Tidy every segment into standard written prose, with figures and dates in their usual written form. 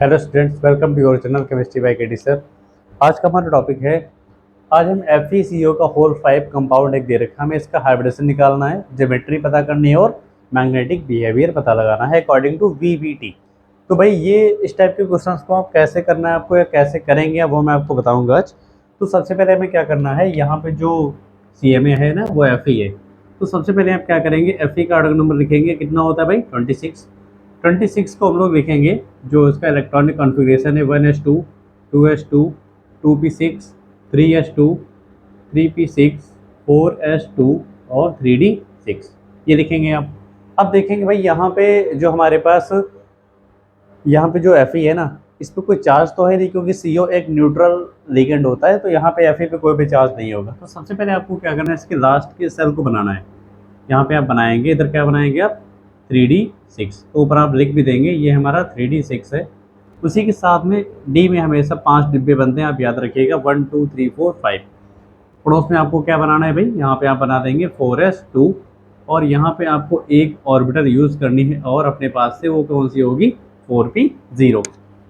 Hello students, welcome to your channel chemistry by KD sir. आज का हमारा topic है, आज हम FeCO का होल 5 कंपाउंड एक दे रखा है। हमें इसका हाइब्रिडेशन निकालना है, ज्योमेट्री पता करनी है और मैग्नेटिक बिहेवियर पता लगाना है अकॉर्डिंग टू VBT। तो भाई ये इस टाइप के क्वेश्चंस को आप कैसे करना है आपको या कैसे करेंगे वो मैं आपको बताऊँगा आज। तो सबसे पहले हमें क्या करना है, यहाँ पर जो CMA है ना वो Fe है। तो सबसे पहले आप क्या करेंगे, Fe का ऑर्डर नंबर लिखेंगे, कितना होता है भाई 26। 26 को हम लोग लिखेंगे, जो इसका इलेक्ट्रॉनिक कॉन्फ़िगरेशन है 1s2 2s2 2p6 3s2 3p6 4s2 और 3d6 ये लिखेंगे आप। अब देखेंगे भाई यहाँ पे जो हमारे पास यहाँ पे जो Fe है ना, इस पर कोई चार्ज तो है नहीं क्योंकि CO एक न्यूट्रल लिगेंड होता है, तो यहाँ पे Fe पे कोई भी चार्ज नहीं होगा। तो सबसे पहले आपको क्या करना है, इसके लास्ट के सेल को बनाना है। यहाँ पे आप बनाएंगे, इधर क्या बनाएंगे आप 3d6, तो ऊपर आप लिख भी देंगे ये हमारा 3d6 है। उसी के साथ में D में हमेशा 5 डिब्बे बनते हैं, आप याद रखिएगा 1 2 3 4 5। पड़ोस में आपको क्या बनाना है भाई, यहाँ पे आप बना देंगे 4s2 और यहाँ पे आपको एक ऑर्बिटल यूज़ करनी है और अपने पास से वो कौन सी होगी 4p0।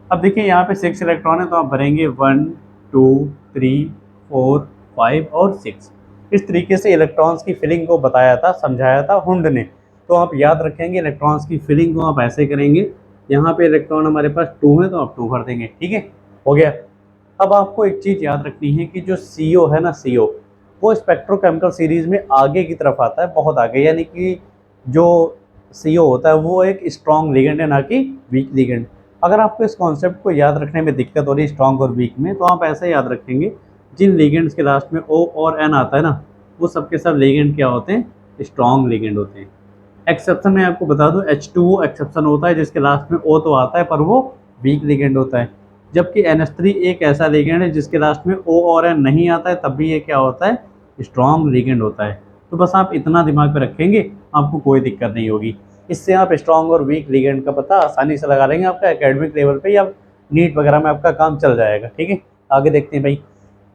अब देखिए यहाँ पे 6 इलेक्ट्रॉन है, तो आप भरेंगे 1 2 3 4 5 और 6। इस तरीके से इलेक्ट्रॉन्स की फिलिंग को बताया था, समझाया था हुंड ने। तो आप याद रखेंगे इलेक्ट्रॉन्स की फिलिंग को आप ऐसे करेंगे, यहाँ पे इलेक्ट्रॉन हमारे पास 2 है तो आप 2 भर देंगे, ठीक है, हो गया। अब आपको एक चीज़ याद रखनी है कि जो CO है ना, CO वो स्पेक्ट्रोकेमिकल सीरीज में आगे की तरफ आता है, बहुत आगे, यानी कि जो CO होता है वो एक स्ट्रॉन्ग लिगेंड है, ना कि वीक लिगेंड। अगर आपको इस कॉन्सेप्ट को याद रखने में दिक्कत हो रही है स्ट्रॉन्ग और वीक में, तो आप ऐसे याद रखेंगे, जिन लिगेंड्स के लास्ट में O और N आता है ना, वो सबके सब लिगेंड क्या होते हैं, स्ट्रॉन्ग लिगेंड होते हैं। एक्सेप्शन में आपको बता दूं, H2O एक्सेप्शन होता है जिसके लास्ट में O तो आता है पर वो वीक लिगेंड होता है। जबकि NH3 एक ऐसा लिगेंड है जिसके लास्ट में O और N नहीं आता है, तब भी ये क्या होता है, स्ट्रॉन्ग लिगेंड होता है। तो बस आप इतना दिमाग में रखेंगे, आपको कोई दिक्कत नहीं होगी। इससे आप स्ट्रॉन्ग और वीक लिगेंड का पता आसानी से लगा लेंगे, आपका एकेडमिक लेवल पे या नीट वगैरह में आपका काम चल जाएगा, ठीक है। आगे देखते हैं भाई,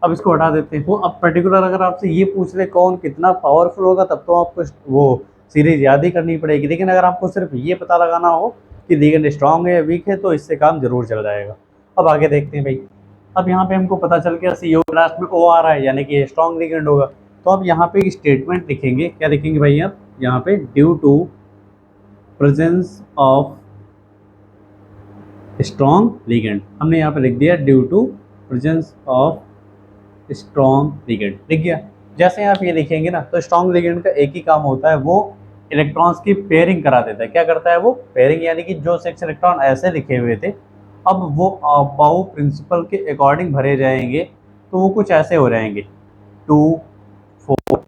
अब इसको हटा देते हैं। वो अब पर्टिकुलर अगर आपसे ये पूछ ले कौन कितना पावरफुल होगा, तब तो आपको वो सीरीज याद ही करनी पड़ेगी। लेकिन अगर आपको सिर्फ ये पता लगाना हो कि लिगेंड स्ट्रॉन्ग है या वीक है, तो इससे काम जरूर चल जाएगा। अब आगे देखते हैं भाई, अब यहाँ पे हमको पता चल गया CO लास्ट में O आ रहा है, यानी कि स्ट्रॉन्ग लिगेंड होगा। तो अब यहाँ पे एक स्टेटमेंट लिखेंगे, क्या लिखेंगे भाई आप, यहाँ पे due to presence of strong ligand, हमने यहाँ पे लिख दिया due to presence of strong ligand, लिख गया। जैसे आप ये लिखेंगे ना, तो स्ट्रॉन्ग लिगेंड का एक ही काम होता है, वो इलेक्ट्रॉन्स की पेयरिंग करा देता है। क्या करता है वो, पेयरिंग, यानी कि जो 6 इलेक्ट्रॉन ऐसे लिखे हुए थे, अब वो बाउ प्रिंसिपल के अकॉर्डिंग भरे जाएंगे, तो वो कुछ ऐसे हो जाएंगे 2 4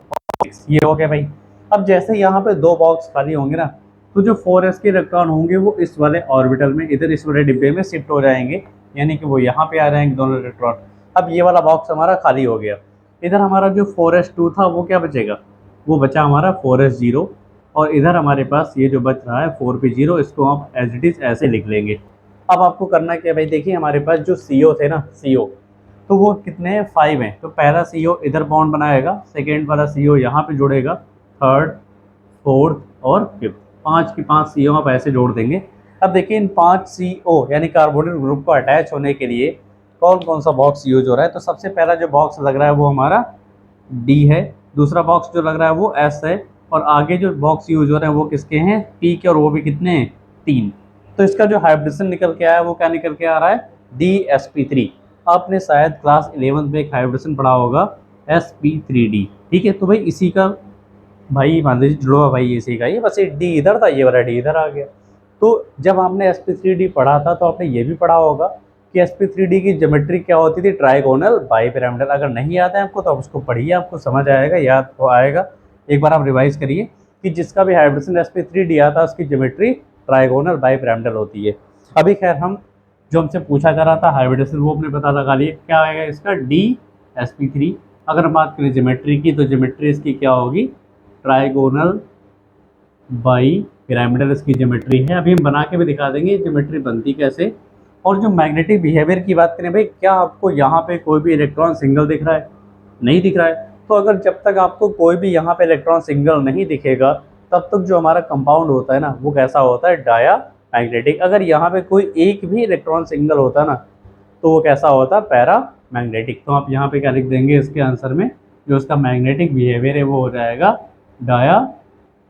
6, ये हो गया भाई। अब जैसे यहाँ पे 2 बॉक्स खाली होंगे ना, तो जो 4s के इलेक्ट्रॉन होंगे वो इस वाले ऑर्बिटल में, इधर इस वाले डिब्बे में शिफ्ट हो जाएंगे, यानी कि वो यहाँ पे आ जाएंगे दोनों इलेक्ट्रॉन। अब ये वाला बॉक्स हमारा खाली हो गया। इधर हमारा जो 4s2 था वो क्या बचेगा, वो बचा हमारा 4s0, और इधर हमारे पास ये जो बच रहा है 4p0, इसको आप एज इट इज़ ऐसे लिख लेंगे। अब आपको करना क्या है भाई, देखिए हमारे पास जो CO थे ना, CO तो वो कितने हैं, 5 हैं। तो पहला CO इधर बॉन्ड बनाएगा, सेकेंड वाला CO यहाँ पे जुड़ेगा, थर्ड फोर्थ और फिफ्थ, 5 की 5 CO आप ऐसे जोड़ देंगे। अब देखिए इन 5 CO यानी कार्बोनिल ग्रुप को अटैच होने के लिए कौन कौन सा बॉक्स यूज हो रहा है। तो सबसे पहला जो बॉक्स लग रहा है वो हमारा D है, दूसरा बॉक्स जो लग रहा है वो S है, और आगे जो बॉक्स यूज हो रहे हैं वो किसके हैं, P के, और वो भी कितने हैं, 3। तो इसका जो हाइब्रिडेशन निकल के आया वो क्या निकल के आ रहा है, DsP3। आपने शायद क्लास 11 में एक हाइब्रिडेशन पढ़ा होगा sp3d, ठीक है। तो भाई इसी का भाई मान लीजिए जुड़वा भाई इसी का, ये बस एक D इधर था, ये वाला D इधर आ गया। तो जब आपने sp3d पढ़ा था तो आपने ये भी पढ़ा होगा कि sp3d की ज्योमेट्री क्या होती थी, ट्राइगोनल बाइपिरामिडल। अगर नहीं आता है आपको तो आप उसको पढ़िए, आपको समझ आएगा, याद तो आएगा। एक बार आप रिवाइज करिए कि जिसका भी हाइब्रिडेशन sp3d आता है उसकी ज्योमेट्री ट्राइगोनल बाइपिरामिडल होती है। अभी खैर हम जो हमसे पूछा जा रहा था हाइब्रिडेशन वो अपने पता लगा लिए, क्या आएगा इसका, DsP3। अगर हम बात करें ज्योमेट्री की, तो ज्योमेट्री इसकी क्या होगी, ट्राइगोनल बाई पिरामिडल इसकी ज्योमेट्री है। अभी हम बना के भी दिखा देंगे ज्योमेट्री बनती कैसे। और जो मैग्नेटिक बिहेवियर की बात करें भाई, क्या आपको यहाँ पे कोई भी इलेक्ट्रॉन सिंगल दिख रहा है, नहीं दिख रहा है। तो अगर जब तक आपको कोई भी यहाँ पे इलेक्ट्रॉन सिंगल नहीं दिखेगा, तब तक जो हमारा कंपाउंड होता है ना वो कैसा होता है, डाया मैग्नेटिक। अगर यहाँ पे कोई एक भी इलेक्ट्रॉन सिंगल होता ना तो वो कैसा होता, पैरा मैग्नेटिक। तो आप यहाँ पे क्या लिख देंगे इसके आंसर में, जो उसका मैग्नेटिक बिहेवियर है वो हो जाएगा डाया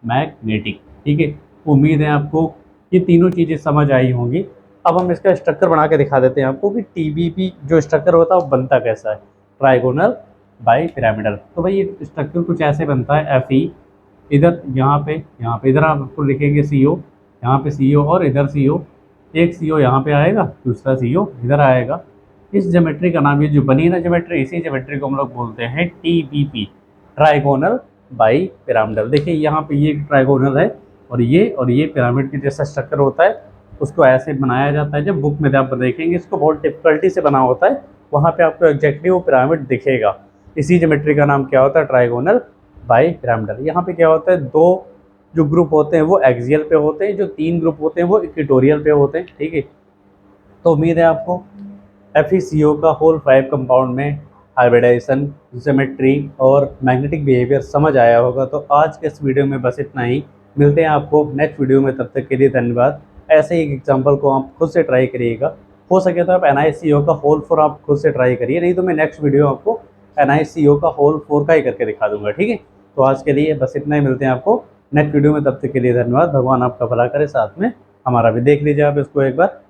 मैग्नेटिक। ठीक है, उम्मीद है आपको ये तीनों चीज़ें समझ आई होंगी। अब हम इसका स्ट्रक्चर बना के दिखा देते हैं आपको कि टीबीपी जो स्ट्रक्चर होता है वो बनता कैसा है, ट्राइगोनल बाई पिरामिडल। तो भाई ये स्ट्रक्चर कुछ ऐसे बनता है, एफ ई, इधर यहाँ पे इधर आपको लिखेंगे सी ओ, यहाँ पे सी ओ और इधर सी ओ, एक सी ओ यहाँ पे आएगा, दूसरा सी ओ इधर आएगा। इस ज्योमेट्री का नाम, ये जो बनी है ना ज्योमेट्री, इसी ज्योमेट्री को हम लोग बोलते हैं T B P, trigonal bipyramidal. देखिए यहाँ पे ये ट्राइगोनल है और ये पिरामिड के जैसा स्ट्रक्चर होता है, उसको ऐसे बनाया जाता है। जब बुक में आप देखेंगे इसको बहुत डिफिकल्टी से बना होता है, वहाँ पे आपको एग्जैक्टली वो पिरामिड दिखेगा। इसी ज्योमेट्री का नाम क्या होता है, ट्राइगोनल बाई पिरामिडल। यहाँ पे क्या होता है, दो जो ग्रुप होते हैं वो एक्सियल पे होते हैं, जो तीन ग्रुप होते हैं वो इक्वेटोरियल पे होते हैं। ठीक है, तो उम्मीद है आपको FeCO का होल 5 कंपाउंड में हाइब्रिडाइजेशन, ज्योमेट्री और मैग्नेटिक बिहेवियर समझ आया होगा। तो आज के इस वीडियो में बस इतना ही, मिलते हैं आपको नेक्स्ट वीडियो में, तब तक के लिए धन्यवाद। ऐसे ही एग्जाम्पल को आप खुद से ट्राई करिएगा, हो सके तो आप NiCO का होल 4 आप खुद से ट्राई करिए, नहीं तो मैं नेक्स्ट वीडियो आपको NiCO का होल 4 का ही करके दिखा दूंगा। ठीक है, तो आज के लिए बस इतना ही, मिलते हैं आपको नेक्स्ट वीडियो में, तब तक के लिए धन्यवाद। भगवान आपका भला करे, साथ में हमारा भी देख लीजिए आप इसको एक बार।